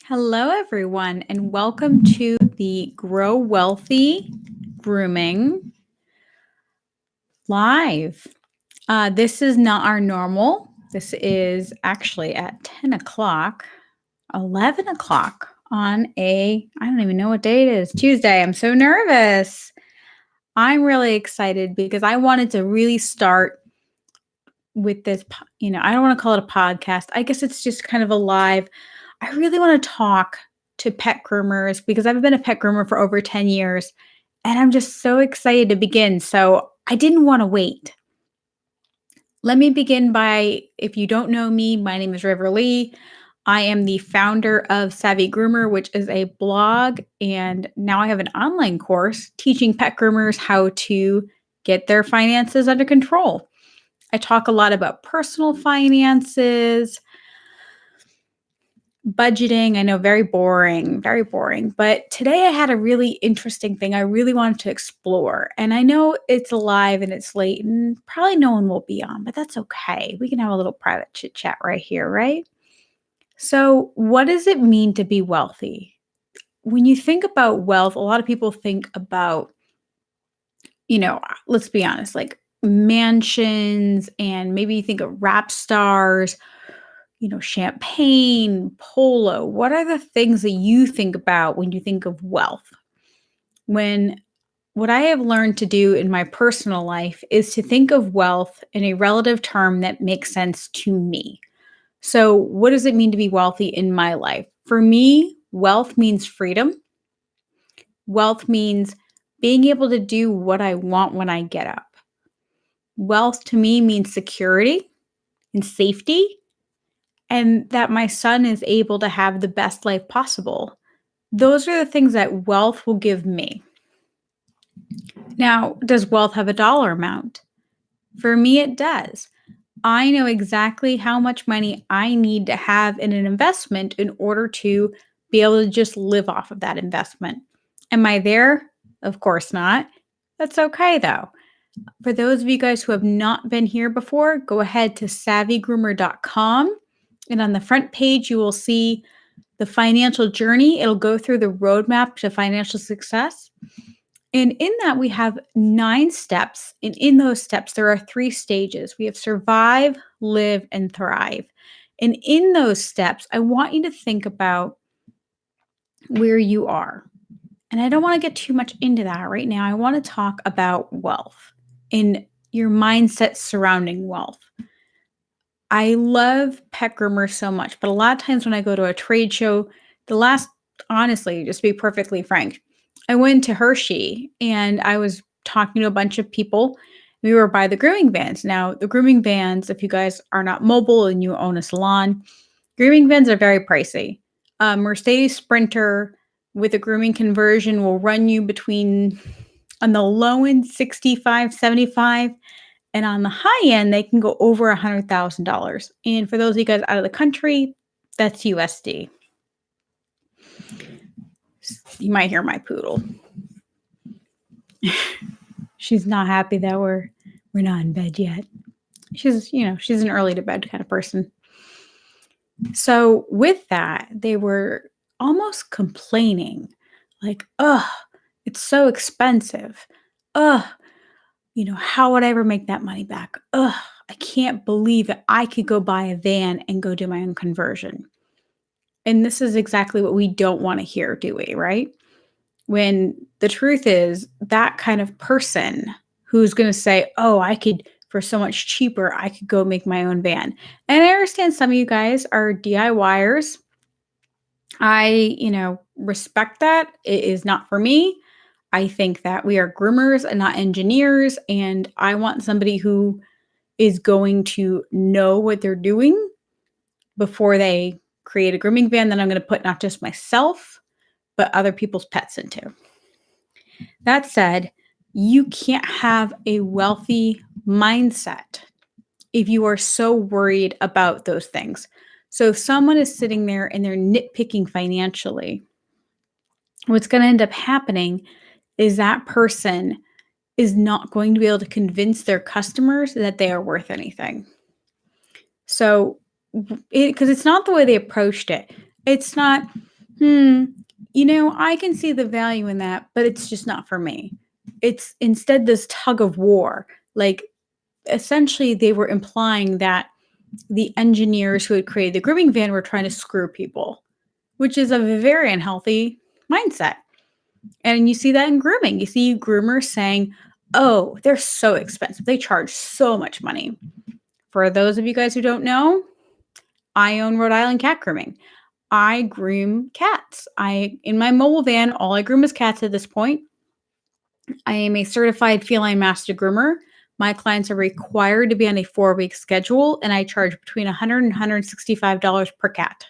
Hello, everyone, and welcome to the Grow Wealthy Grooming Live. This is not our normal. This is actually at 10 o'clock, 11 o'clock on I don't even know what day it is, Tuesday. I'm so nervous. I'm really excited because I wanted to really start with this, I don't want to call it a podcast. I guess it's just kind of a live. I really want to talk to pet groomers because I've been a pet groomer for over 10 years and I'm just so excited to begin. So I didn't want to wait. Let me begin by, if you don't know me, my name is River Lee. I am the founder of Savvy Groomer, which is a blog, and now I have an online course teaching pet groomers how to get their finances under control. I talk a lot about personal finances, budgeting. I know, very boring, very boring. But today I had a really interesting thing I really wanted to explore. And I know it's live and it's late and probably no one will be on, but that's okay. We can have a little private chit chat right here, right? So, what does it mean to be wealthy? When you think about wealth, a lot of people think about, let's be honest, like mansions, and maybe you think of rap stars, champagne, polo. What are the things that you think about when you think of wealth? When What I have learned to do in my personal life is to think of wealth in a relative term that makes sense to me. So, what does it mean to be wealthy in my life? For me, wealth means freedom. Wealth means being able to do what I want when I get up. Wealth to me means security and safety, and that my son is able to have the best life possible. Those are the things that wealth will give me. Now, does wealth have a dollar amount? For me, it does. I know exactly how much money I need to have in an investment in order to be able to just live off of that investment. Am I there? Of course not. That's okay, though. For those of you guys who have not been here before, go ahead to savvygroomer.com. And on the front page, you will see the financial journey. It'll go through the roadmap to financial success. And in that, we have 9 steps. And in those steps, there are 3 stages. We have survive, live, and thrive. And in those steps, I want you to think about where you are. And I don't want to get too much into that right now. I want to talk about wealth and your mindset surrounding wealth. I love pet groomers so much, but a lot of times when I go to a trade show, honestly, just to be perfectly frank, I went to Hershey and I was talking to a bunch of people. We were by the grooming bans. Now, the grooming bans, if you guys are not mobile and you own a salon, grooming bans are very pricey. A Mercedes Sprinter with a grooming conversion will run you between, on the low end, 65, 75. And on the high end, they can go over $100,000. And for those of you guys out of the country, that's USD. You might hear my poodle. She's not happy that we're not in bed yet. She's an early to bed kind of person. So with that, they were almost complaining, like, "Ugh, it's so expensive. Ugh, how would I ever make that money back? Ugh, I can't believe that I could go buy a van and go do my own conversion." And this is exactly what we don't want to hear, do we, right? When the truth is, that kind of person who's going to say, "Oh, I could, for so much cheaper, I could go make my own van." And I understand some of you guys are DIYers. I, respect that. It is not for me. I think that we are groomers and not engineers. And I want somebody who is going to know what they're doing before they create a grooming van that I'm going to put not just myself, but other people's pets into. That said, you can't have a wealthy mindset if you are so worried about those things. So if someone is sitting there and they're nitpicking financially, what's going to end up happening is that person is not going to be able to convince their customers that they are worth anything. So, because it's not the way they approached it. It's not, Hmm. I can see the value in that, but it's just not for me. It's instead this tug of war. Like, essentially, they were implying that the engineers who had created the grooming van were trying to screw people, which is a very unhealthy mindset. And you see that in grooming. You see groomers saying, oh, they're so expensive. They charge so much money. For those of you guys who don't know, I own Rhode Island cat grooming. I groom cats. I in my mobile van, all I groom is cats at this point. I am a certified feline master groomer. My clients are required to be on a 4-week schedule, and I charge between $100 and $165 per cat.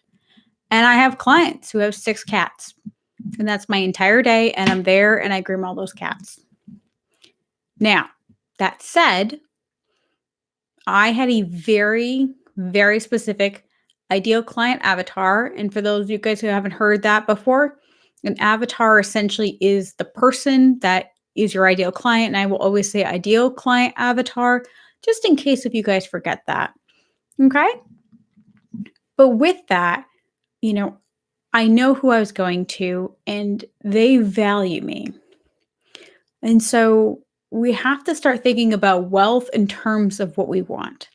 And I have clients who have 6 cats, and that's my entire day, and I'm there and I groom all those cats. Now, that said, I had a very, very specific ideal client avatar. And for those of you guys who haven't heard that before, an avatar essentially is the person that is your ideal client. And I will always say ideal client avatar, just in case if you guys forget that. Okay. But with that, you know, I know who I was going to, and they value me. And so we have to start thinking about wealth in terms of what we want.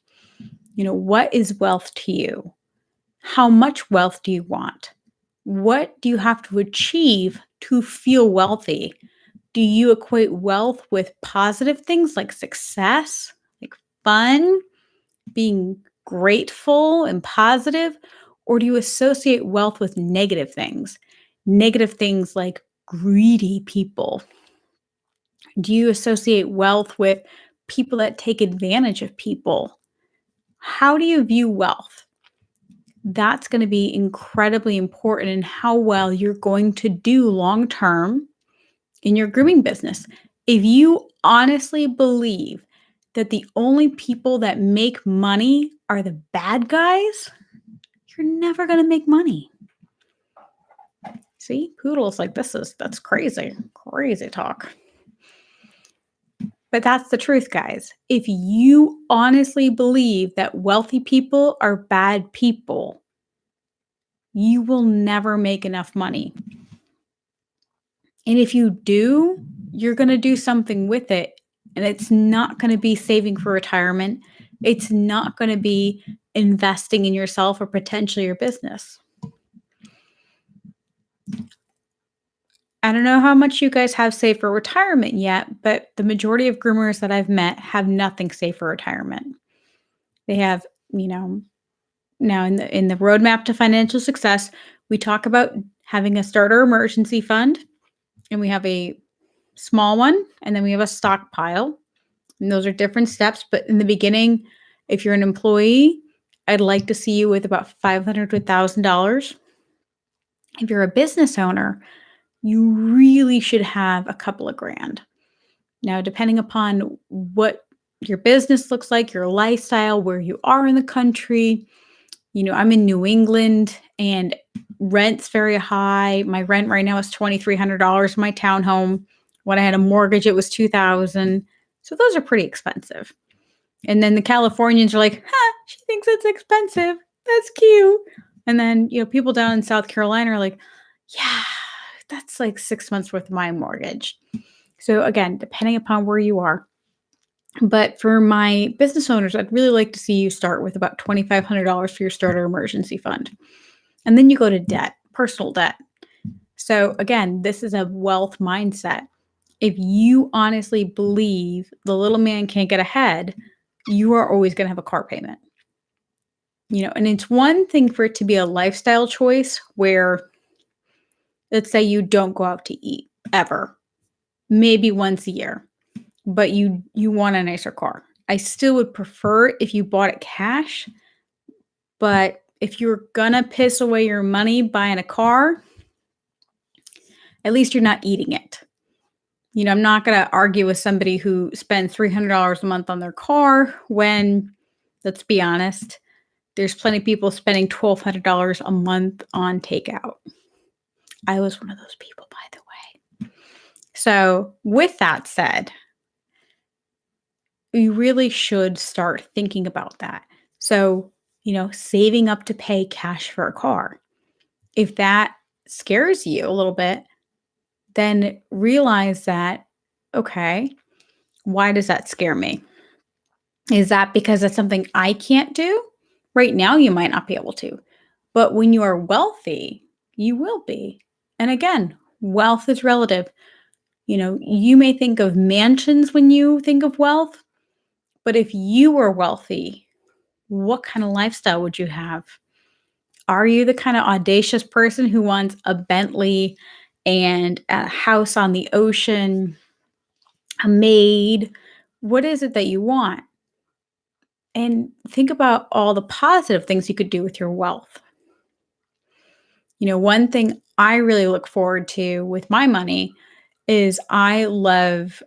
What is wealth to you? How much wealth do you want? What do you have to achieve to feel wealthy? Do you equate wealth with positive things like success, like fun, being grateful and positive? Or do you associate wealth with negative things? Negative things like greedy people. Do you associate wealth with people that take advantage of people? How do you view wealth? That's going to be incredibly important in how well you're going to do long term in your grooming business. If you honestly believe that the only people that make money are the bad guys, you're never going to make money. See, poodles like that's crazy, crazy talk. But that's the truth, guys. If you honestly believe that wealthy people are bad people, you will never make enough money. And if you do, you're going to do something with it. And it's not going to be saving for retirement. It's not going to be investing in yourself or potentially your business. I don't know how much you guys have saved for retirement yet, but the majority of groomers that I've met have nothing saved for retirement. They have, now in the roadmap to financial success, we talk about having a starter emergency fund, and we have a small one, and then we have a stockpile. And those are different steps. But in the beginning, if you're an employee, I'd like to see you with about $500 to $1,000. If you're a business owner, you really should have a couple of grand. Now, depending upon what your business looks like, your lifestyle, where you are in the country, I'm in New England and rent's very high. My rent right now is $2,300 in my townhome. When I had a mortgage, it was $2,000. So those are pretty expensive. And then the Californians are like, she thinks it's expensive. That's cute. And then, people down in South Carolina are like, yeah, that's like 6 months worth of my mortgage. So again, depending upon where you are. But for my business owners, I'd really like to see you start with about $2,500 for your starter emergency fund. And then you go to debt, personal debt. So again, this is a wealth mindset. If you honestly believe the little man can't get ahead, you are always going to have a car payment. And it's one thing for it to be a lifestyle choice where, let's say you don't go out to eat ever, maybe once a year, but you want a nicer car. I still would prefer if you bought it cash, but if you're gonna piss away your money buying a car, at least you're not eating it. I'm not gonna argue with somebody who spends $300 a month on their car when, let's be honest, there's plenty of people spending $1,200 a month on takeout. I was one of those people, by the way. So with that said, you really should start thinking about that. So, saving up to pay cash for a car. If that scares you a little bit, then realize that, okay, why does that scare me? Is that because it's something I can't do? Right now, you might not be able to, but when you are wealthy, you will be. And again, wealth is relative. You may think of mansions when you think of wealth, but if you were wealthy, what kind of lifestyle would you have? Are you the kind of audacious person who wants a Bentley and a house on the ocean, a maid? What is it that you want? And think about all the positive things you could do with your wealth. One thing I really look forward to with my money is I love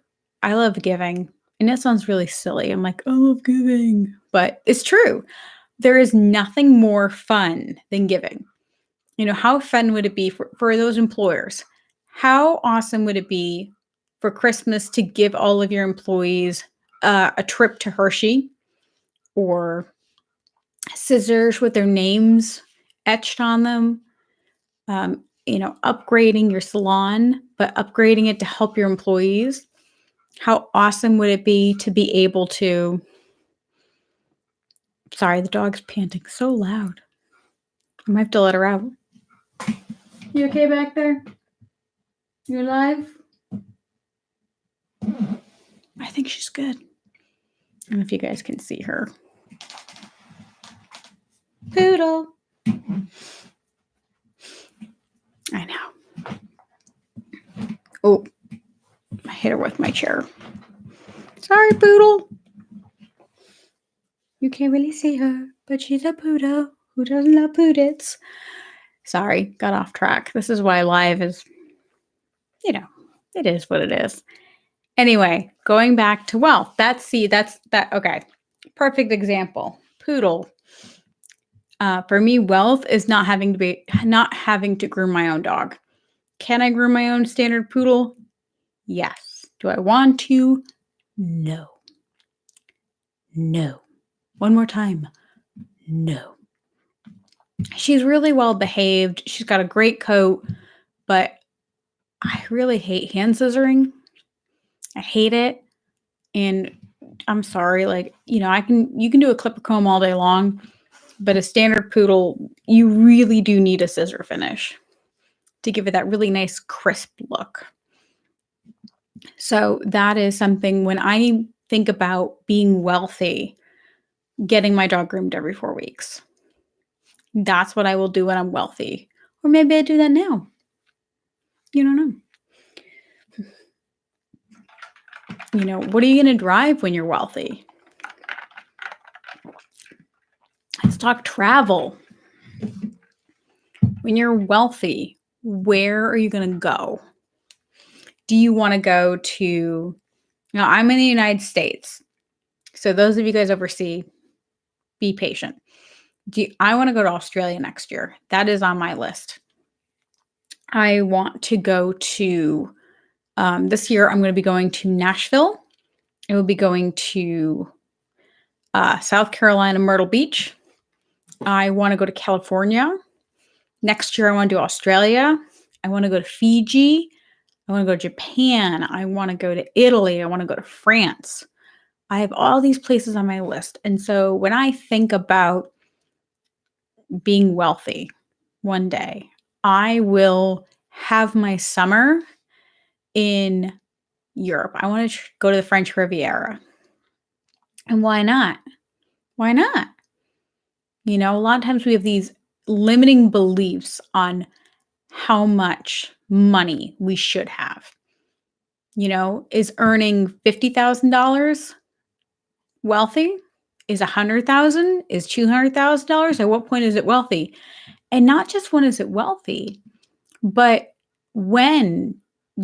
giving. And that sounds really silly. I'm like, I love giving, but it's true. There is nothing more fun than giving. How fun would it be for those employers? How awesome would it be for Christmas to give all of your employees a trip to Hershey or scissors with their names etched on them? Upgrading your salon, but upgrading it to help your employees. How awesome would it be to be able to? Sorry, the dog's panting so loud. I might have to let her out. You okay back there? You alive? I think she's good. I don't know if you guys can see her. Poodle. I know. Oh, I hit her with my chair. Sorry, Poodle. You can't really see her, but she's a poodle. Who doesn't love poodles? Sorry, got off track. This is why live is, it is what it is. Anyway, going back to wealth. That's that. Okay, perfect example. Poodle. For me, wealth is not having to groom my own dog. Can I groom my own standard poodle? Yes. Do I want to? No. No. One more time. No. She's really well behaved. She's got a great coat, but I really hate hand scissoring. I hate it. And I'm sorry, you can do a clip or comb all day long, but a standard poodle, you really do need a scissor finish to give it that really nice crisp look. So that is something when I think about being wealthy, getting my dog groomed every 4 weeks. That's what I will do when I'm wealthy. Or maybe I do that now. You don't know. What are you going to drive when you're wealthy? Let's talk travel. When you're wealthy, where are you going to go? Do you want to go to, I'm in the United States. So those of you guys overseas, be patient. I want to go to Australia next year. That is on my list. I want to go to, this year, I'm going to be going to Nashville. I will be going to South Carolina, Myrtle Beach. I want to go to California. Next year, I want to do Australia. I want to go to Fiji. I want to go to Japan. I want to go to Italy. I want to go to France. I have all these places on my list. And so when I think about being wealthy one day, I will have my summer in Europe. I want to go to the French Riviera. And why not? Why not? A lot of times we have these limiting beliefs on how much money we should have. Is earning $50,000 wealthy? Is $100,000? Is $200,000? At what point is it wealthy? And not just when is it wealthy, but when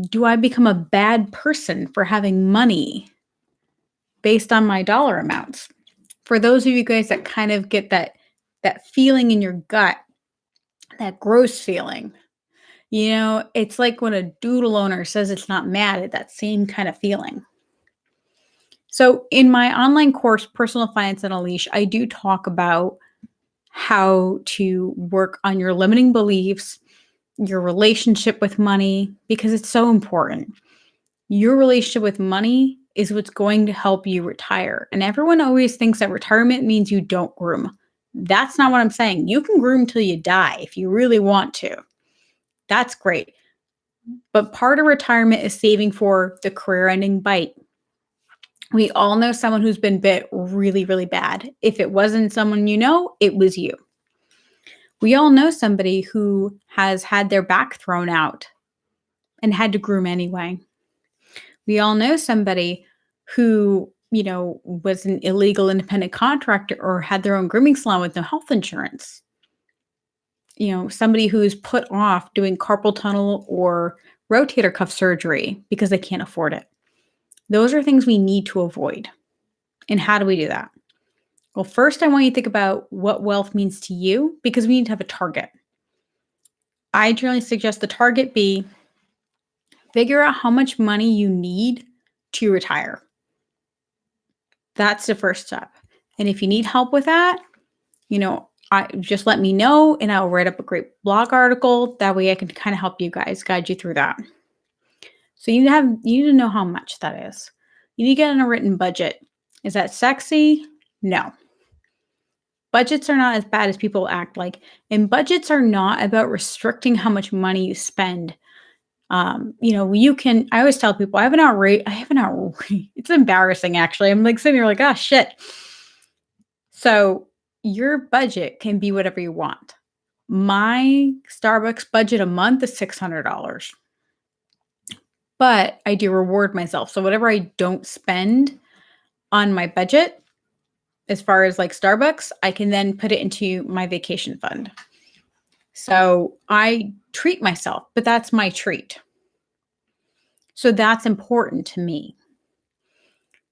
do I become a bad person for having money based on my dollar amounts? For those of you guys that kind of get that feeling in your gut, that gross feeling, it's like when a doodle owner says it's not mad at that same kind of feeling. So in my online course, Personal Finance on a Leash, I do talk about how to work on your limiting beliefs your relationship with money, because it's so important. Your relationship with money is what's going to help you retire. And everyone always thinks that retirement means you don't groom. That's not what I'm saying. You can groom till you die if you really want to. That's great. But part of retirement is saving for the career ending bite. We all know someone who's been bit really, really bad. If it wasn't someone you know, it was you. We all know somebody who has had their back thrown out and had to groom anyway. We all know somebody who, was an illegal independent contractor or had their own grooming salon with no health insurance. Somebody who's put off doing carpal tunnel or rotator cuff surgery because they can't afford it. Those are things we need to avoid. And how do we do that? Well, first, I want you to think about what wealth means to you, because we need to have a target. I generally suggest the target be figure out how much money you need to retire. That's the first step. And if you need help with that, I just let me know and I'll write up a great blog article. That way I can kind of help you guys, guide you through that. So you need to know how much that is. You need to get on a written budget. Is that sexy? No. Budgets are not as bad as people act like. And budgets are not about restricting how much money you spend. I always tell people I have an outrage. It's embarrassing actually. I'm like sitting here like, oh shit. So your budget can be whatever you want. My Starbucks budget a month is $600. But I do reward myself. So whatever I don't spend on my budget, as far as like Starbucks, I can then put it into my vacation fund. So I treat myself, but that's my treat. So that's important to me.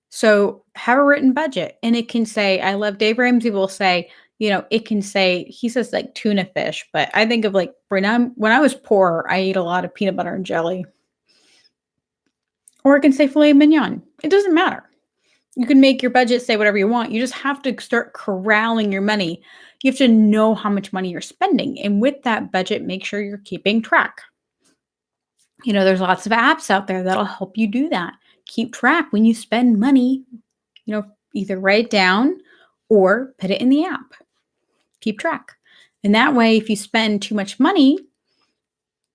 So have a written budget, and it can say, I love Dave Ramsey will say, it can say, he says like tuna fish, but I think of like when I was poor, I ate a lot of peanut butter and jelly. Or it can say filet mignon. It doesn't matter. You can make your budget say whatever you want. You just have to start corralling your money. You have to know how much money you're spending. And with that budget, make sure you're keeping track. There's lots of apps out there that'll help you do that. Keep track when you spend money, either write it down or put it in the app. Keep track. And that way, if you spend too much money,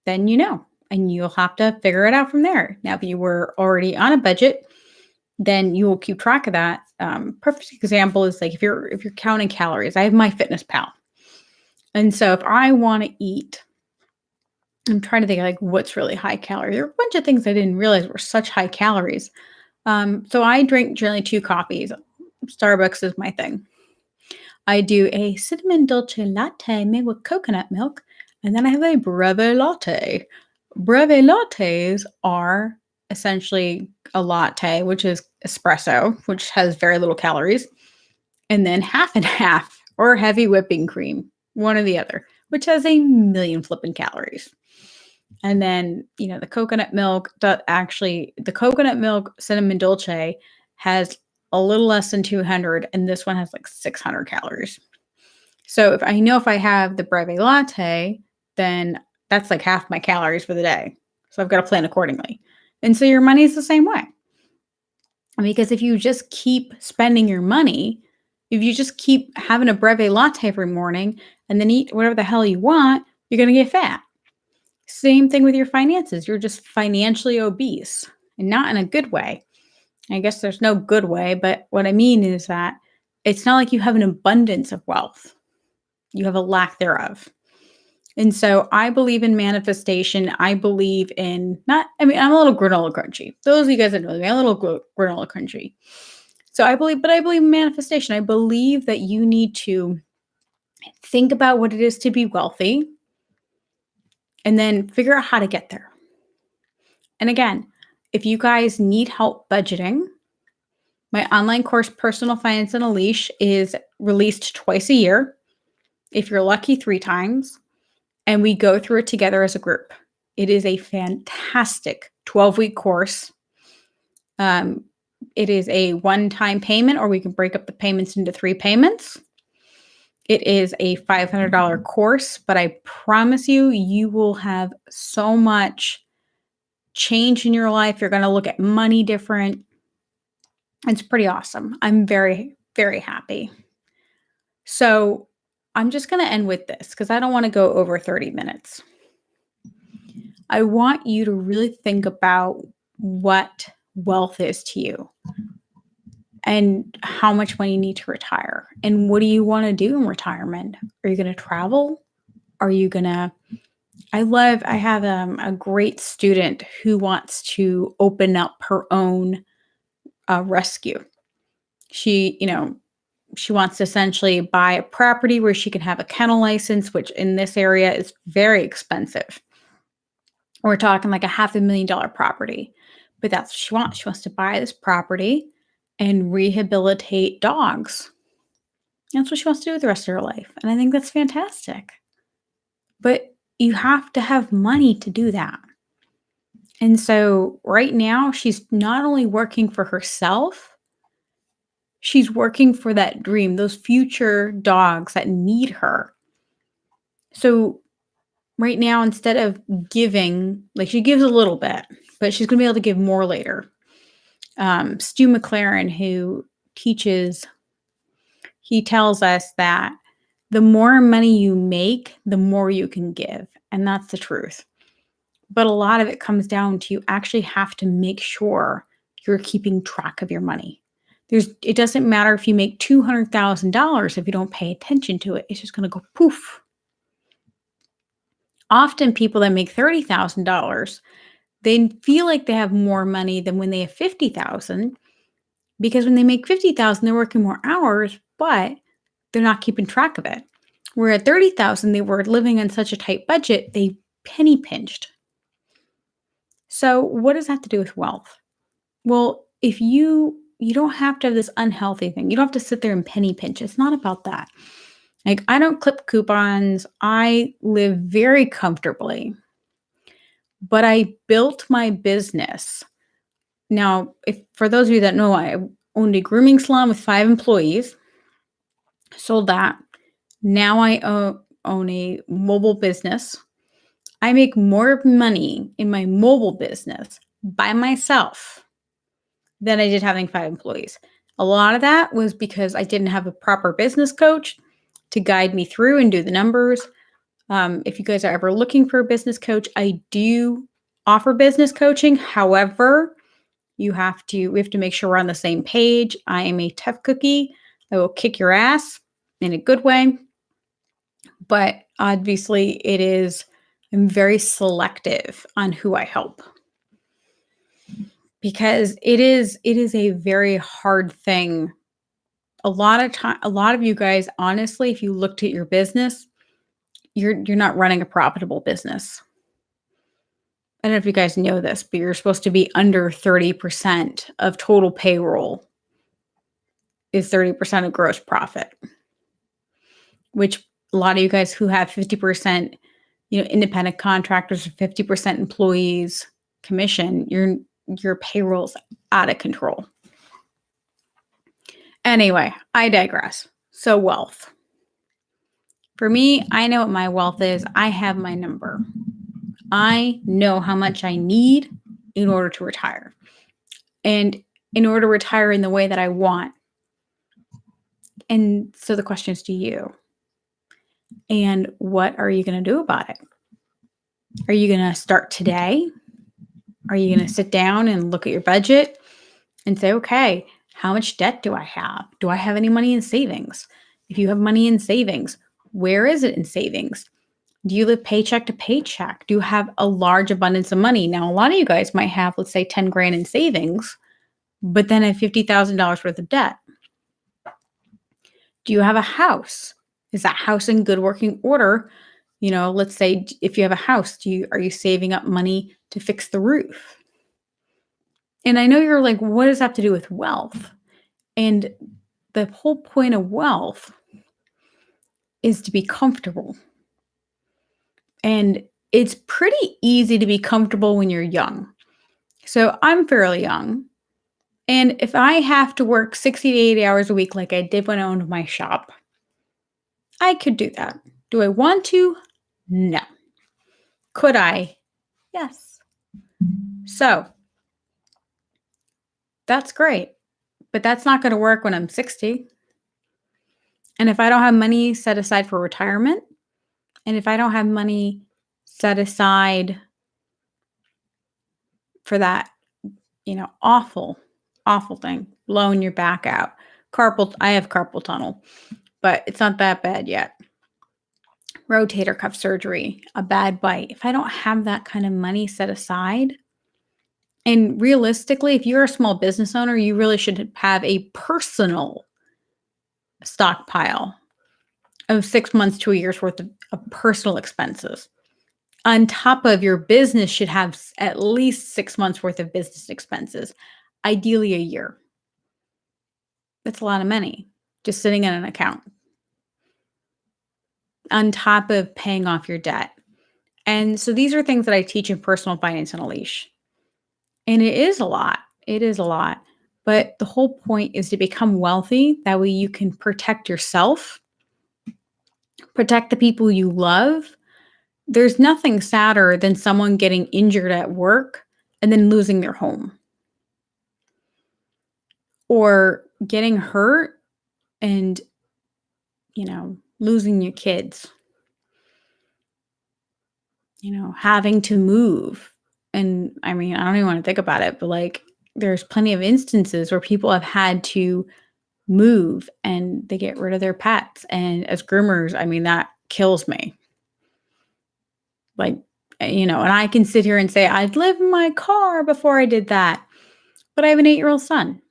then and you'll have to figure it out from there. Now, if you were already on a budget, then you will keep track of that. Perfect example is like if you're counting calories. I have MyFitnessPal. And so if I want to eat, I'm trying to think like what's really high calorie. There are a bunch of things I didn't realize were such high calories. So I drink generally 2 coffees. Starbucks is my thing. I do a cinnamon dolce latte made with coconut milk, and then I have a breve latte. Breve lattes are essentially a latte, which is espresso, which has very little calories, and then half and half or heavy whipping cream, one or the other, which has a million flipping calories. And then, the coconut milk, the coconut milk cinnamon dolce has a little less than 200, and this one has like 600 calories. So if I have the breve latte, then that's like half my calories for the day. So I've got to plan accordingly. And so your money is the same way. Because if you just keep spending your money, if you just keep having a breve latte every morning and then eat whatever the hell you want, you're going to get fat. Same thing with your finances. You're just financially obese, and not in a good way. I guess there's no good way, but what I mean is that it's not like you have an abundance of wealth. You have a lack thereof. And so I believe in manifestation. I believe in I'm a little granola crunchy. Those of you guys that know me, I'm a little granola crunchy. So I believe in manifestation. I believe that you need to think about what it is to be wealthy and then figure out how to get there. And again, if you guys need help budgeting, my online course, Personal Finance on a Leash, is released twice a year. If you're lucky, 3 times. And we go through it together as a group. It is a fantastic 12-week course. It is a one-time payment, or we can break up the payments into 3 payments. It is a $500 course, but I promise you, you will have so much change in your life. You're going to look at money different. It's pretty awesome. I'm very, very happy. So I'm just going to end with this because I don't want to go over 30 minutes. I want you to really think about what wealth is to you and how much money you need to retire. And what do you want to do in retirement? Are you going to travel? Are you going to I have a great student who wants to open up her own rescue. She wants to essentially buy a property where she can have a kennel license, which in this area is very expensive. We're talking like a $500,000 property, but that's what she wants. She wants to buy this property and rehabilitate dogs. That's what she wants to do with the rest of her life. And I think that's fantastic. But you have to have money to do that. And so right now, she's not only working for herself, she's working for that dream, those future dogs that need her. So right now, instead of giving, like she gives a little bit, but she's going to be able to give more later. Stu McLaren, who teaches, he tells us that the more money you make, the more you can give. And that's the truth. But a lot of it comes down to you actually have to make sure you're keeping track of your money. It doesn't matter if you make $200,000 if you don't pay attention to it. It's just going to go poof. Often people that make $30,000, they feel like they have more money than when they have $50,000 because when they make $50,000, they're working more hours, but they're not keeping track of it. Where at $30,000, they were living on such a tight budget, they penny pinched. So what does that have to do with wealth? Well, if you don't have to have this unhealthy thing. You don't have to sit there and penny pinch. It's not about that. Like I don't clip coupons. I live very comfortably. But I built my business. Now, if for those of you that know, I owned a grooming salon with 5 employees. Sold that. Now I own a mobile business. I make more money in my mobile business by myself than I did having 5 employees. A lot of that was because I didn't have a proper business coach to guide me through and do the numbers. If you guys are ever looking for a business coach, I do offer business coaching. However, we have to make sure we're on the same page. I am a tough cookie. I will kick your ass in a good way. But obviously I'm very selective on who I help. Because it is a very hard thing. A lot of you guys, honestly, if you looked at your business, you're not running a profitable business. I don't know if you guys know this, but you're supposed to be under 30% of total payroll is 30% of gross profit, which a lot of you guys who have 50%, independent contractors, 50% employees commission, your payroll's out of control. Anyway, I digress. So wealth. For me, I know what my wealth is. I have my number. I know how much I need in order to retire. And in order to retire in the way that I want. And so the question is to you. And what are you going to do about it? Are you going to start today? Are you going to sit down and look at your budget and say, okay, how much debt do I have? Do I have any money in savings? If you have money in savings, where is it in savings? Do you live paycheck to paycheck? Do you have a large abundance of money? Now, a lot of you guys might have, let's say, 10 grand in savings, but then have $50,000 worth of debt. Do you have a house? Is that house in good working order? Let's say if you have a house, are you saving up money to fix the roof? And I know you're like, what does that have to do with wealth? And the whole point of wealth is to be comfortable. And it's pretty easy to be comfortable when you're young. So I'm fairly young. And if I have to work 60 to 80 hours a week like I did when I owned my shop, I could do that. Do I want to? No. Could I? Yes. So that's great, but that's not going to work when I'm 60. And if I don't have money set aside for retirement, and if I don't have money set aside for that, awful, awful thing, blowing your back out. I have carpal tunnel, but it's not that bad yet. Rotator cuff surgery, a bad bite. If I don't have that kind of money set aside, and realistically, if you're a small business owner, you really should have a personal stockpile of 6 months to a year's worth of personal expenses. On top of your business should have at least 6 months worth of business expenses, ideally a year. That's a lot of money just sitting in an account on top of paying off your debt. And so these are things that I teach in Personal Finance Unleashed. And it is a lot. It is a lot. But the whole point is to become wealthy. That way you can protect yourself, protect the people you love. There's nothing sadder than someone getting injured at work and then losing their home, or getting hurt and, losing your kids, having to move. And I mean, I don't even want to think about it, but like there's plenty of instances where people have had to move and they get rid of their pets. And as groomers, I mean, that kills me. Like, and I can sit here and say, I'd live in my car before I did that. But I have an 8-year-old son.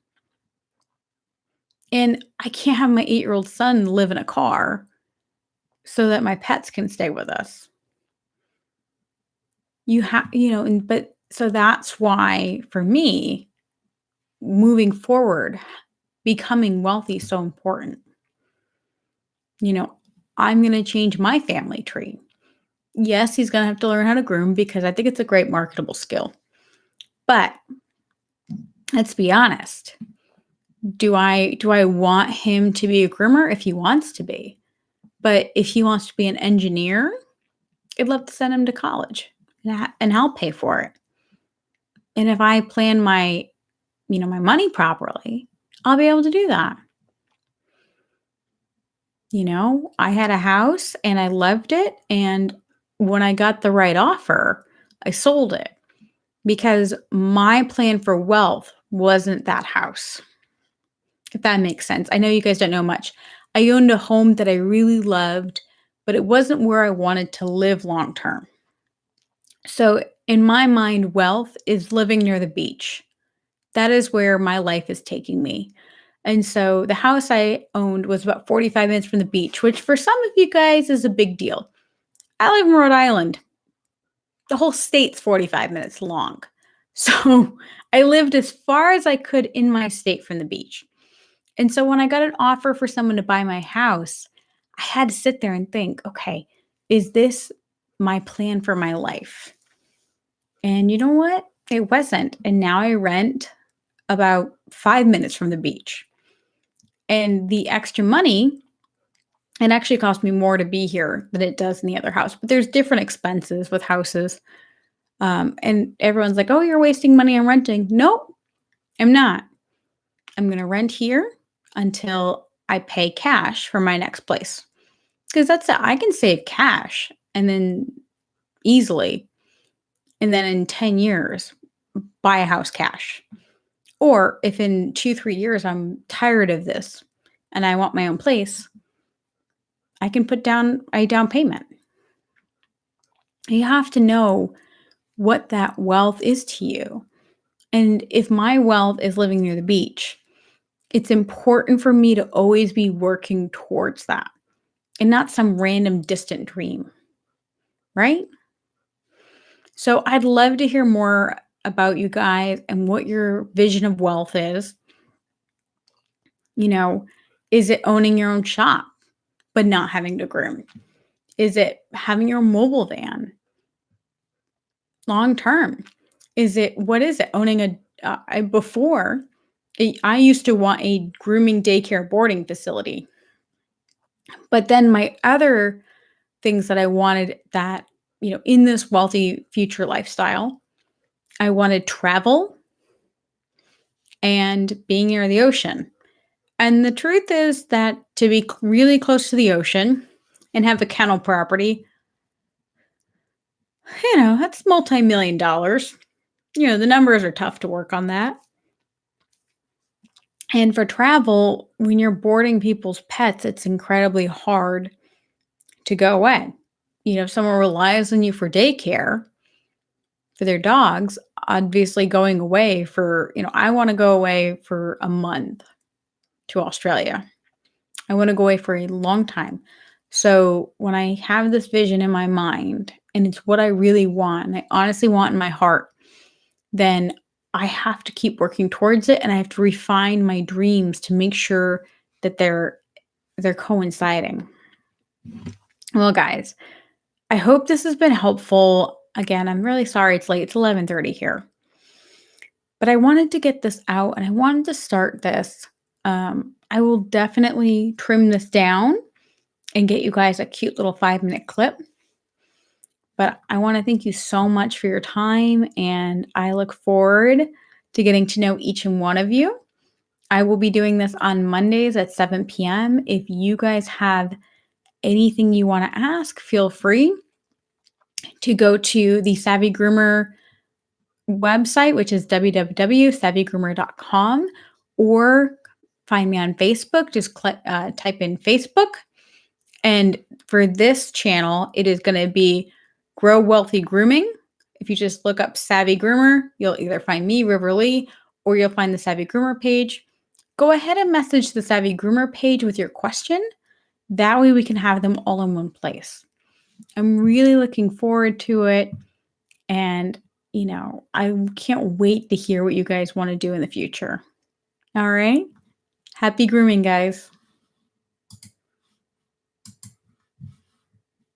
And I can't have my 8-year-old son live in a car so that my pets can stay with us. But so that's why for me, moving forward, becoming wealthy is so important. I'm going to change my family tree. Yes, he's going to have to learn how to groom because I think it's a great marketable skill. But let's be honest. Do I want him to be a groomer if he wants to be? But if he wants to be an engineer, I'd love to send him to college and I'll pay for it. And if I plan my money properly, I'll be able to do that. I had a house and I loved it. And when I got the right offer, I sold it because my plan for wealth wasn't that house. If that makes sense. I know you guys don't know much. I owned a home that I really loved, but it wasn't where I wanted to live long term. So in my mind, wealth is living near the beach. That is where my life is taking me. And so the house I owned was about 45 minutes from the beach, which for some of you guys is a big deal. I live in Rhode Island. The whole state's 45 minutes long. So I lived as far as I could in my state from the beach. And so when I got an offer for someone to buy my house, I had to sit there and think, okay, is this my plan for my life? And you know what? It wasn't. And now I rent about 5 minutes from the beach. And the extra money, it actually cost me more to be here than it does in the other house. But there's different expenses with houses. And everyone's like, oh, you're wasting money on renting. Nope, I'm not. I'm going to rent here until I pay cash for my next place. Because that's it. I can save cash and then easily. And then in 10 years, buy a house cash. Or if in 2-3 years I'm tired of this and I want my own place, I can put down a down payment. You have to know what that wealth is to you. And if my wealth is living near the beach, it's important for me to always be working towards that and not some random distant dream, right? So I'd love to hear more about you guys and what your vision of wealth is. Is it owning your own shop, but not having to groom? Is it having your mobile van long term? What is it? Owning I used to want a grooming daycare boarding facility. But then my other things that I wanted that, in this wealthy future lifestyle, I wanted travel and being near the ocean. And the truth is that to be really close to the ocean and have a kennel property, that's multi-million dollars. The numbers are tough to work on that. And for travel, when you're boarding people's pets, it's incredibly hard to go away. If someone relies on you for daycare for their dogs, obviously going away for, I want to go away for a month to Australia. I want to go away for a long time. So when I have this vision in my mind and it's what I really want, and I honestly want in my heart, then I have to keep working towards it and I have to refine my dreams to make sure that they're coinciding. Well, guys, I hope this has been helpful. Again, I'm really sorry it's late. It's 11:30 here. But I wanted to get this out and I wanted to start this. I will definitely trim this down and get you guys a cute little 5-minute clip. But I want to thank you so much for your time and I look forward to getting to know each and one of you. I will be doing this on Mondays at 7 p.m. If you guys have anything you want to ask, feel free to go to the Savvy Groomer website, which is www.savvygroomer.com, or find me on Facebook. Just type in Facebook. And for this channel, it is going to be Grow Wealthy Grooming. If you just look up Savvy Groomer, you'll either find me, River Lee, or you'll find the Savvy Groomer page. Go ahead and message the Savvy Groomer page with your question. That way we can have them all in one place. I'm really looking forward to it. And, I can't wait to hear what you guys want to do in the future. All right. Happy grooming, guys.